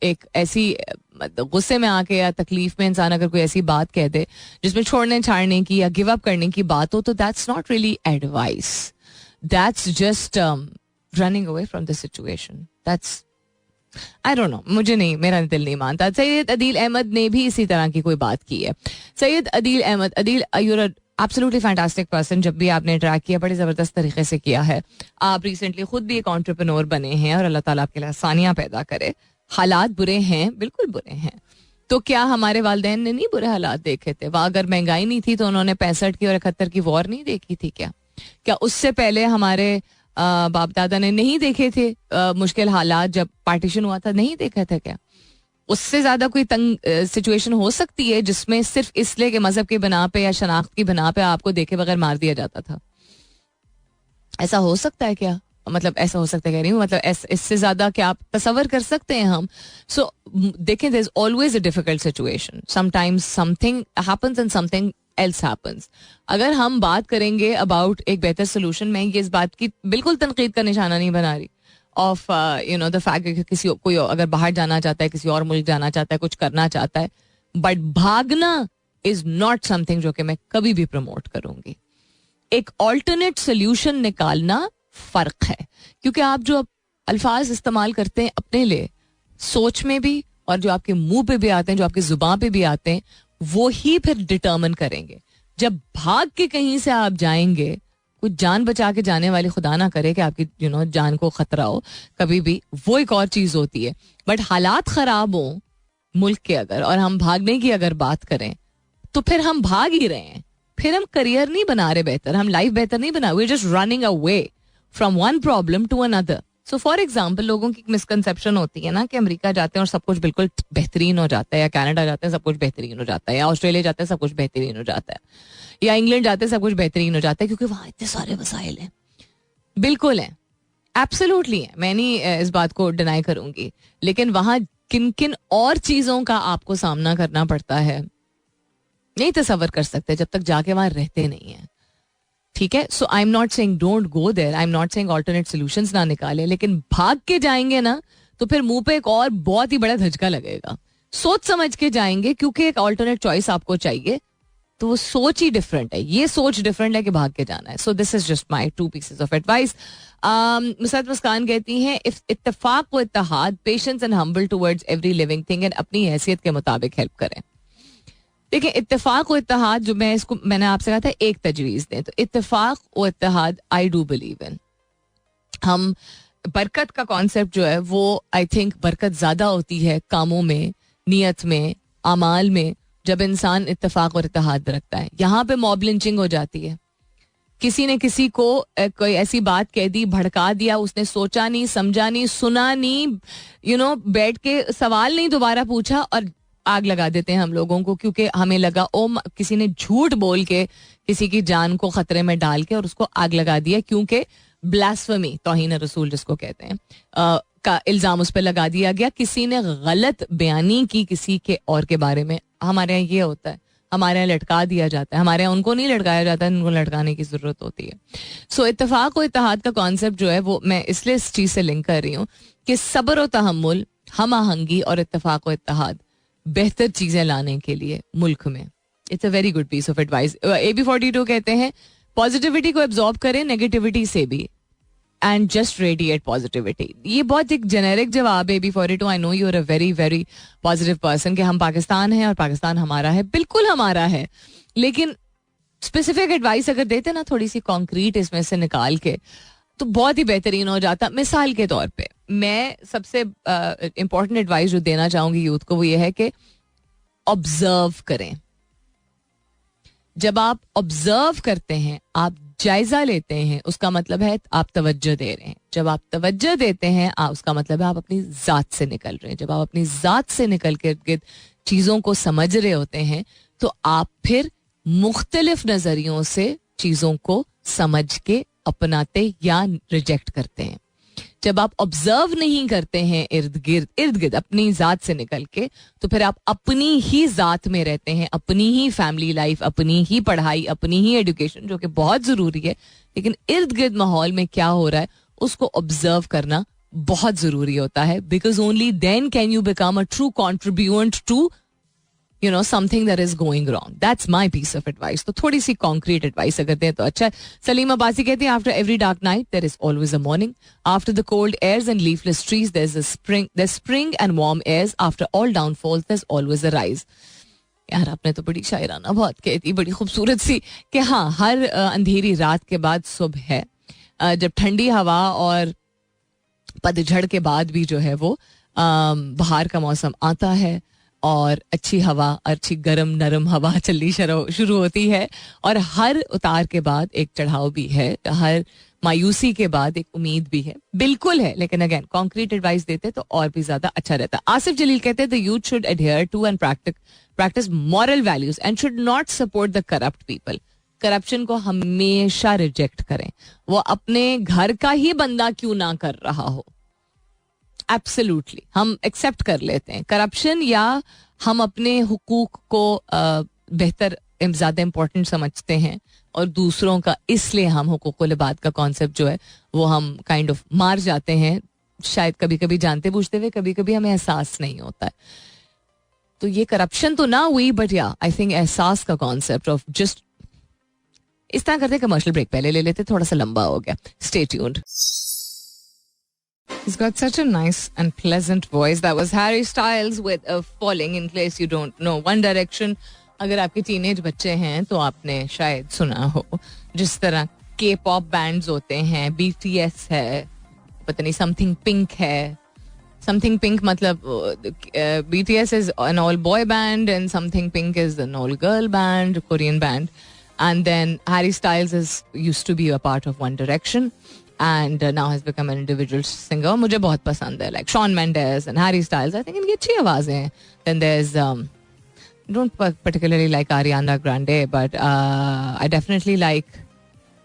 Speaker 1: एक ऐसी गुस्से में आके या तकलीफ में इंसान अगर कोई ऐसी बात कह दे जिसमें छोड़ने छाड़ने की या गिव अप करने की बात हो, तो that's not really advice, that's just running away from the situation. That's I don't know, मुझे नहीं, मेरा दिल नहीं मानता. सैयद अदील अहमद ने भी इसी तरह की कोई बात की है. Syed Adeel Ahmed, Adeel you're absolutely fantastic person, जब भी आपने ट्रैक किया बड़े ज़बरदस्त तरीके से किया है. आप रिसेंटली खुद भी एक एंटरप्रेन्योर बने हैं और अल्लाह ताला आपके लिए आसानियां पैदा करे. हालात बुरे हैं, बिल्कुल बुरे हैं, तो क्या हमारे वालिदैन ने नहीं बुरे हालात देखे थे? वह अगर महंगाई नहीं थी तो उन्होंने 65 की और 71 की वॉर नहीं देखी थी? क्या उससे पहले हमारे बाप दादा ने नहीं देखे थे मुश्किल हालात जब पार्टीशन हुआ था? नहीं देखा था क्या? उससे ज्यादा कोई तंग सिचुएशन हो सकती है जिसमें सिर्फ इसलिए कि मजहब के बना पे या शनाख्त की बना पे आपको देखे बगैर मार दिया जाता था? ऐसा हो सकता है क्या? मतलब ऐसा हो सकता है, कह रही हूँ, मतलब इससे ज्यादा क्या आप तसव्वुर कर सकते हैं हम? सो देखें, there is always a difficult situation, sometimes something happens and something else happens. अगर हम बात करेंगे अबाउट एक बेहतर सोल्यूशन, मैं ये इस बात की बिल्कुल तनकीद का निशाना नहीं बना रही ऑफ द फैक्ट कि किसी कोई अगर बाहर जाना चाहता है, किसी और मुल्क जाना चाहता है, कुछ करना चाहता है, बट भागना इज नॉट समथिंग जो कि मैं कभी भी प्रमोट करूंगी. एक ऑल्टरनेट सोल्यूशन निकालना फर्क है, क्योंकि आप जो अल्फाज इस्तेमाल करते हैं अपने लिए, सोच में भी, और जो आपके मुंह पे भी आते हैं, जो आपकी जुबान पे भी आते हैं, वो ही फिर डिटर्मिन करेंगे. जब भाग के कहीं से आप जाएंगे, कुछ जान बचा के जाने वाली, खुदा ना करे कि आपकी जान को खतरा हो कभी भी, वो एक और चीज होती है. बट हालात खराब हो मुल्क के अगर, और हम भागने की अगर बात करें, तो फिर हम भाग ही रहे हैं, फिर हम करियर नहीं बना रहे बेहतर, हम लाइफ बेहतर नहीं बना, we are just running away from one problem to another. So for example, लोगों की मिसकंसेप्शन होती है ना कि अमेरिका जाते हैं और सब कुछ बिल्कुल बेहतरीन हो जाता है, या कनाडा जाते हैं सब कुछ बेहतरीन हो जाता है, या ऑस्ट्रेलिया जाते हैं सब कुछ बेहतरीन हो जाता है, या इंग्लैंड जाते हैं सब कुछ बेहतरीन हो जाता है, क्योंकि वहां इतने सारे वसाइल हैं. बिल्कुल है, एब्सोल्युटली है, मैं नहीं इस बात को डिनाई करूंगी, लेकिन वहां किन किन और चीजों का आपको सामना करना पड़ता है नहीं तसव्वुर कर सकते जब तक जाके वहां रहते नहीं है. ठीक है, so I am not saying don't go there, I am not saying alternate solutions ना निकाले, लेकिन भाग के जाएंगे ना तो फिर मुंह पे एक और बहुत ही बड़ा धचका लगेगा. सोच समझ के जाएंगे, क्योंकि एक ऑल्टरनेट चॉइस आपको चाहिए, तो वो सोच ही डिफरेंट है, ये सोच डिफरेंट है कि भाग के जाना है. So this is just my 2 pieces of advice. Musarrat Muskan कहती हैं, इफ इत्तेफाक व इत्तेहाद, patience and humble towards every living thing, and अपनी हैसियत के मुताबिक हेल्प करें. देखिए, इत्तेफाक व इत्तेहाद, जो मैंने आपसे कहा था एक तजवीज दें, तो इत्तेफाक व इत्तेहाद आई डू बिलीव इन. हम बरकत का कॉन्सेप्ट जो है वो, आई थिंक बरकत ज्यादा होती है कामों में, नियत में, अमाल में, जब इंसान इत्तेफाक और इत्तेहाद रखता है. यहाँ पे मॉब लिंचिंग हो जाती है, किसी ने किसी को कोई ऐसी बात कह दी, भड़का दिया, उसने सोचा नहीं, समझा नहीं, सुना नहीं, बैठ के सवाल नहीं दोबारा पूछा, और आग लगा देते हैं हम लोगों को, क्योंकि हमें लगा किसी ने झूठ बोल के किसी की जान को खतरे में डाल के और उसको आग लगा दिया, क्योंकि ब्लास्फेमी, तौहीन रसूल जिसको कहते हैं, का इल्जाम उस पर लगा दिया गया. किसी ने गलत बयानी की किसी के और के बारे में. हमारे यहाँ ये होता है, हमारे यहाँ लटका दिया जाता है, हमारे यहाँ उनको नहीं लटकाया जाता है, उनको लटकाने की जरूरत होती है. सो इत्तेफाक और इत्तेहाद का कॉन्सेप्ट जो है वो मैं इसलिए इस चीज से लिंक कर रही हूँ कि सब्र और तहम्मुल, हम आहंगी और इत्तेफाक और इत्तेहाद, बेहतर चीजें लाने के लिए मुल्क में. It's a very good piece of advice. AB42 कहते हैं पॉजिटिविटी को एब्जॉर्ब करें नेगेटिविटी से भी एंड जस्ट रेडिएट पॉजिटिविटी. ये बहुत एक जेनेरिक जवाब है AB42. I know you are a very very positive person कि हम पाकिस्तान हैं और पाकिस्तान हमारा है. बिल्कुल हमारा है, लेकिन स्पेसिफिक एडवाइस अगर देते ना थोड़ी सी कॉन्क्रीट इसमें से निकाल के तो बहुत ही बेहतरीन हो जाता. मिसाल के तौर पे मैं सबसे इंपॉर्टेंट एडवाइस जो देना चाहूंगी यूथ को वो ये है कि ऑब्जर्व करें. जब आप ऑब्जर्व करते हैं, आप जायजा लेते हैं, उसका मतलब है आप तवज्जो दे रहे हैं. जब आप तवज्जो देते हैं उसका मतलब है आप अपनी जात से निकल रहे हैं. जब आप अपनी जात से निकल के चीजों को समझ रहे होते हैं तो आप फिर मुख्तलिफ नजरियों से चीजों को समझ के अपनाते या रिजेक्ट करते हैं. जब आप ऑब्जर्व नहीं करते हैं इर्द गिर्द अपनी जात से निकल के, तो फिर आप अपनी ही जात में रहते हैं, अपनी ही फैमिली लाइफ, अपनी ही पढ़ाई, अपनी ही एजुकेशन, जो कि बहुत जरूरी है, लेकिन इर्द गिर्द माहौल में क्या हो रहा है उसको ऑब्जर्व करना बहुत जरूरी होता है. Because only then can you become a true contributant to something that is going wrong. That's my piece of advice. तो थोड़ी सी concrete advice अगर दें तो अच्छा है. सलीमा बासी कहती है after every dark night there is always a morning. After the cold airs and leafless trees there's spring and warm airs. After all downfalls there's always a rise. यार आपने तो बड़ी शायराना बात कहती, बड़ी खूबसूरत सी कि हाँ हर अंधेरी रात के बाद सुबह है. जब ठंडी हवा और पतझड़ के बाद भी जो है वो बाहर का मौसम आता है और अच्छी हवा, अच्छी गर्म नरम हवा चलनी शुरू होती है, और हर उतार के बाद एक चढ़ाव भी है, हर मायूसी के बाद एक उम्मीद भी है. बिल्कुल है, लेकिन अगेन कॉन्क्रीट एडवाइस देते तो और भी ज्यादा अच्छा रहता. आसिफ जलील कहते हैं the youth should adhere to and practice moral values and should not support the corrupt people. Corruption को हमेशा रिजेक्ट करें, वो अपने घर का ही बंदा क्यों ना कर रहा हो. एब्सोल्युटली हम एक्सेप्ट कर लेते हैं करप्शन, या हम अपने हुकूक को बेहतर ज्यादा इंपॉर्टेंट समझते हैं और दूसरों का, इसलिए हम हुकूकुल इबाद का कॉन्सेप्ट जो है वो हम काइंड ऑफ मार जाते हैं, शायद कभी कभी जानते बूझते हुए, कभी कभी हमें एहसास नहीं होता है. तो ये करप्शन तो ना हुई, बट या आई थिंक एहसास का कॉन्सेप्ट ऑफ जस्ट इस तरह करते. कमर्शियल ब्रेक पहले ले लेते, थोड़ा सा लंबा हो गया. Stay tuned. He's got such a nice and pleasant voice. That was Harry Styles with Falling. In case you don't know, One Direction. अगर आपके टीनेज बच्चे हैं तो आपने शायद सुना हो. जिस तरह K-pop बैंड्स होते हैं, BTS है, पता नहीं Something Pink है. Something Pink मतलब BTS is an all boy band and Something Pink is an all girl band, Korean band. And then Harry Styles used to be a part of One Direction. And now has become an individual singer. मुझे बहुत पसंद है, like Shawn Mendes and Harry Styles. I think इनकी अच्छी आवाज़ें हैं. Then there's don't particularly like Ariana Grande, but I definitely like.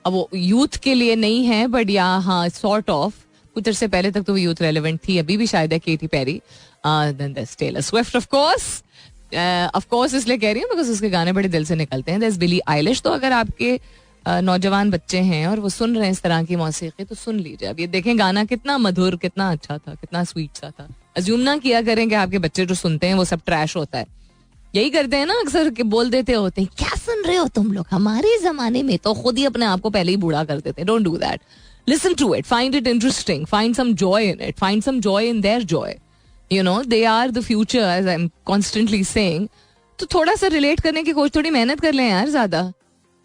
Speaker 1: अब वो यूथ के लिए नहीं है, but या हाँ sort of. कुछ अर्से पहले तक तो वो यूथ रेलेवेंट थी, अभी भी शायद है Katy Perry. Then there's Taylor Swift of course. Of course इसलिए कह रही हूँ because उसके गाने बड़े दिल से निकलते हैं. There's Billie Eilish. तो अगर आपके नौजवान बच्चे हैं और वो सुन रहे हैं इस तरह की मौसीकी तो सुन लीजिए. अब ये देखें गाना कितना मधुर, कितना अच्छा था, कितना स्वीट सा था. अज्यूम ना किया करें कि आपके बच्चे जो सुनते हैं वो सब ट्रैश होता है. यही करते हैं ना अक्सर, के बोल देते होते हैं क्या सुन रहे हो तुम लोग, हमारे जमाने में तो खुद ही अपने आप को पहले ही बूढ़ा कर देते हैं. Don't do that. Listen to it, find it interesting, find some joy in it, find some joy in their joy. You know they are the future as I am constantly saying. तो थोड़ा सा relate करने की कोशिश, थोड़ी मेहनत कर लें यार. ज्यादा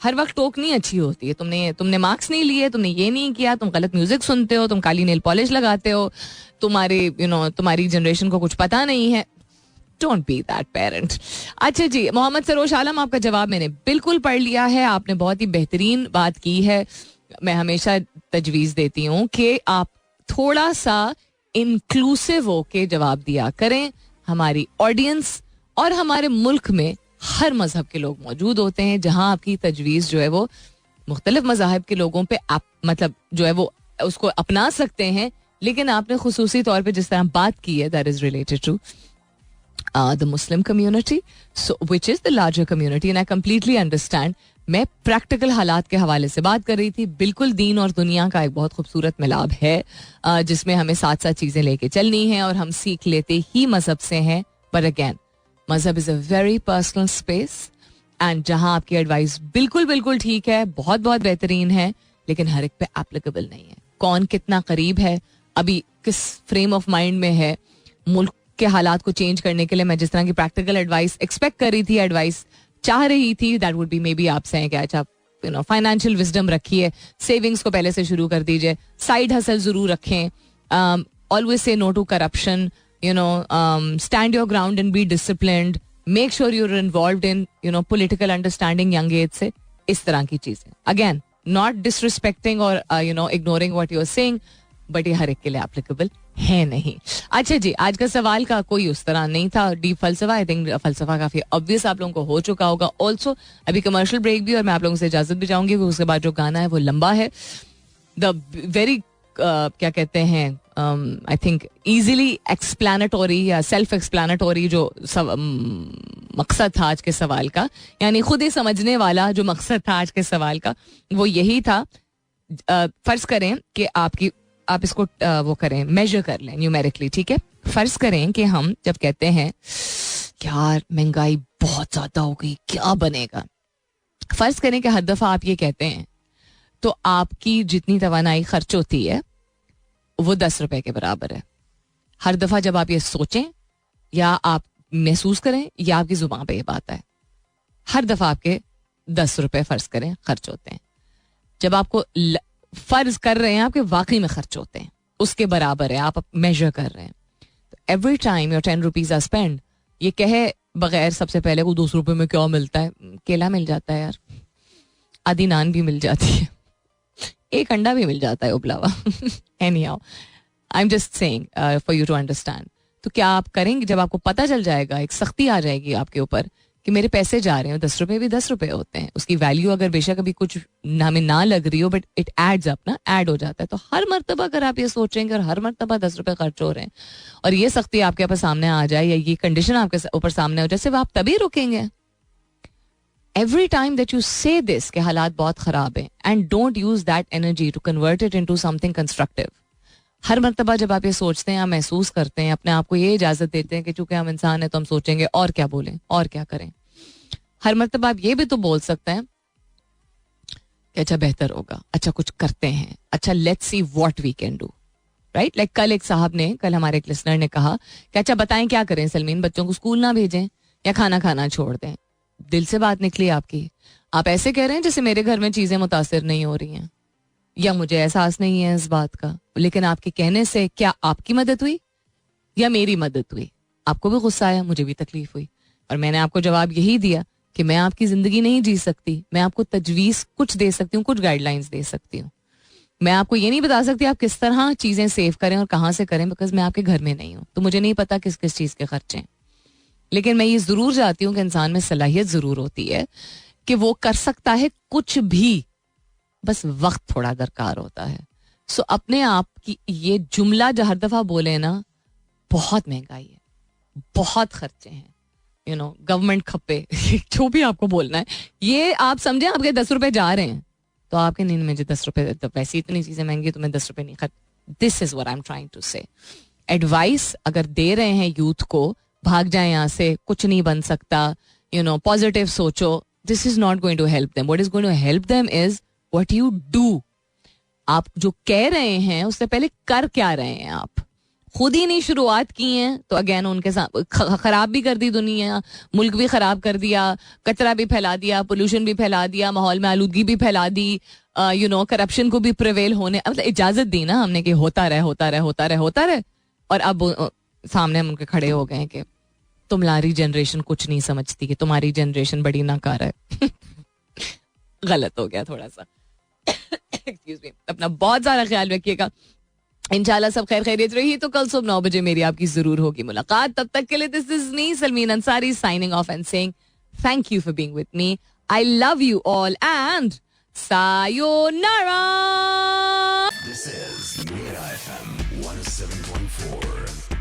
Speaker 1: हर वक्त टोक नहीं अच्छी होती है. तुमने मार्क्स नहीं लिए, तुमने ये नहीं किया, तुम गलत म्यूजिक सुनते हो, तुम काली नेल पॉलिश लगाते हो, तुम्हारी जनरेशन को कुछ पता नहीं है. Don't be that parent. अच्छा जी, मोहम्मद सरोज आलम, आपका जवाब मैंने बिल्कुल पढ़ लिया है. आपने बहुत ही बेहतरीन बात की है. मैं हमेशा तजवीज देती हूँ कि आप थोड़ा सा इंक्लूसिव होके जवाब दिया करें. हमारी ऑडियंस और हमारे मुल्क में हर मजहब के लोग मौजूद होते हैं. जहां आपकी तजवीज़ जो है वो मुख्तलिफ मज़ाहिब के लोगों पे आप मतलब जो है वो उसको अपना सकते हैं, लेकिन आपने खुसूसी तौर पे जिस तरह बात की है that is related to the Muslim community, so which is the larger community, and I completely understand. मैं प्रैक्टिकल हालात के हवाले से बात कर रही थी. बिल्कुल दीन और दुनिया का एक बहुत खूबसूरत मिलाप है जिसमें हमें साथ साथ चीज़ें लेके चलनी है और हम सीख लेते ही मजहब से हैं. बट अगैन मजहब is a very personal space, and जहाँ आपकी एडवाइस बिल्कुल बिल्कुल ठीक है, बहुत बहुत बेहतरीन है, लेकिन हर एक पे एप्लीकेबल नहीं है. कौन कितना करीब है, अभी किस फ्रेम ऑफ माइंड में है, मुल्क के हालात को चेंज करने के लिए मैं जिस तरह की प्रैक्टिकल एडवाइस एक्सपेक्ट कर रही थी, एडवाइस चाह रही थी, that would be may be आपसे हैं कि अच्छा फाइनेंशियल विजडम रखिए, सेविंग्स को पहले से शुरू कर दीजिए, साइड हसल जरूर रखें, always say no to corruption, stand your ground and be disciplined, make sure you're involved in political understanding young age से, इस तरह की चीजें. अगेन नॉट डिसरिस्पेक्टिंग और ignoring what you are saying, but ये हर एक के लिए एप्लीकेबल है नहीं. अच्छा जी, आज का सवाल का कोई उस तरह नहीं था डीप फलसफा. आई थिंक फलसफा काफी ऑब्वियस आप लोगों को हो चुका होगा. ऑल्सो अभी कमर्शियल ब्रेक भी, और मैं आप लोगों से इजाजत भी चाहूंगी, उसके बाद जो गाना है वो लंबा है. द वेरी क्या कहते हैं, आई थिंक इजीली एक्सप्लेनेटोरी या सेल्फ एक्सप्लेनेटोरी जो मकसद था आज के सवाल का, यानी खुद ही समझने वाला जो मकसद था आज के सवाल का, वो यही था. फर्ज करें कि आप इसको वो करें, मेजर कर लें न्यूमेरिकली, ठीक है. फर्ज करें कि हम जब कहते हैं यार महंगाई बहुत ज्यादा हो गई, क्या बनेगा, फर्ज करें कि हर दफा आप ये कहते हैं तो आपकी जितनी तवानाई खर्च होती है वो 10 रुपए के बराबर है. हर दफा जब आप ये सोचें या आप महसूस करें या आपकी जुबान पे ये बात है, हर दफा आपके 10 रुपए फर्ज करें खर्च होते हैं. जब आपको फर्ज कर रहे हैं आपके वाकई में खर्च होते हैं, उसके बराबर है, आप मेजर कर रहे हैं. तो every time your 10 rupees are spend, ये कहे बगैर सबसे पहले वो 200 रुपए में क्या मिलता है, केला मिल जाता है यार, आधी नान भी मिल जाती है, एक अंडा भी मिल जाता है उबला हुआ. Anyhow I am just saying for you to understand. तो क्या आप करेंगे जब आपको पता चल जाएगा, एक सख्ती आ जाएगी आपके ऊपर कि मेरे पैसे जा रहे हैं, 10 रुपए भी 10 रुपए होते हैं, उसकी वैल्यू अगर बेशक अभी कुछ हमें ना लग रही हो, बट इट एड्स अप ना, ऐड हो जाता है. तो हर मर्तबा अगर आप ये सोचेंगे और हर मर्तबा 10 रुपए खर्च हो रहे हैं और ये सख्ती आपके ऊपर सामने आ जाए या ये कंडीशन आपके ऊपर सामने हो जाए, सिर्फ आप तभी रुकेंगे. Every time that you say this कि हालात बहुत खराब हैं, and don't use that energy to convert it into something constructive. हर मर्तबा जब आप ये सोचते हैं, आप महसूस करते हैं, अपने आप को ये इजाजत देते हैं कि चूंकि हम इंसान हैं तो हम सोचेंगे और क्या बोलें और क्या करें. हर मर्तबा आप ये भी तो बोल सकते हैं कि अच्छा बेहतर होगा, अच्छा कुछ करते हैं, अच्छा let's see what we can do, right. Like कल एक साहब ने, कल हमारे एक लिसनर ने कहा कि अच्छा बताएं क्या करें सलमीन, बच्चों को स्कूल ना भेजें या खाना खाना छोड़ दें. दिल से बात निकली आपकी. आप ऐसे कह रहे हैं जैसे मेरे घर में चीजें मुतासिर नहीं हो रही हैं या मुझे एहसास नहीं है इस बात का, लेकिन आपके कहने से क्या आपकी मदद हुई या मेरी मदद हुई? आपको भी गुस्सा आया, मुझे भी तकलीफ हुई, और मैंने आपको जवाब यही दिया कि मैं आपकी जिंदगी नहीं जी सकती, मैं आपको तजवीज कुछ दे सकती हूँ, कुछ गाइडलाइंस दे सकती हूँ. मैं आपको ये नहीं बता सकती आप किस तरह चीजें सेव करें और कहाँ से करें, बिकॉज मैं आपके घर में नहीं हूँ, तो मुझे नहीं पता किस किस चीज के खर्चे हैं. लेकिन मैं ये जरूर चाहती हूँ कि इंसान में सलाहियत जरूर होती है कि वो कर सकता है कुछ भी, बस वक्त थोड़ा दरकार होता है. सो अपने आप की ये जुमला जो हर दफा बोले ना, बहुत महंगाई है, बहुत खर्चे हैं, गवर्नमेंट खप्पे, जो भी आपको बोलना है, ये आप समझे आपके 10 रुपए जा रहे हैं तो आपके नींद में जो 10 रुपए, तो वैसे इतनी चीजें महंगी, तो मैं 10 रुपए नहीं खर्च. This is what I am trying to say. Advice अगर दे रहे हैं यूथ को, भाग जाए यहाँ से, कुछ नहीं बन सकता, पॉजिटिव सोचो, this is not going to help them. What is going to help them is what you do. आप जो कह रहे हैं उससे पहले कर क्या रहे हैं. आप खुद ही नहीं शुरुआत की हैं तो अगेन उनके साथ खराब भी कर दी दुनिया, मुल्क भी खराब कर दिया, कचरा भी फैला दिया, पोल्यूशन भी फैला दिया, माहौल में आलूदगी भी फैला दी, करप्शन को भी प्रिवेल होने, मतलब इजाजत दी ना हमने कि होता रहे होता रहे होता रहे होता रहे. और अब सामने हम उनके खड़े हो गए कि तुम्हारी जनरेशन कुछ नहीं समझती, कि तुम्हारी जनरेशन बड़ी नाकार है. गलत हो गया थोड़ा सा. Excuse me. अपना बहुत सारा ख्याल रखिएगा. इंशाल्लाह सब खैर खैरियत रही तो कल सुबह 9 बजे मेरी आपकी जरूर होगी मुलाकात. तब तक के लिए this is me Salmeen Ansari signing off and saying thank you for being with me. I love you all and sayonara.
Speaker 2: This is Mira FM 107.4.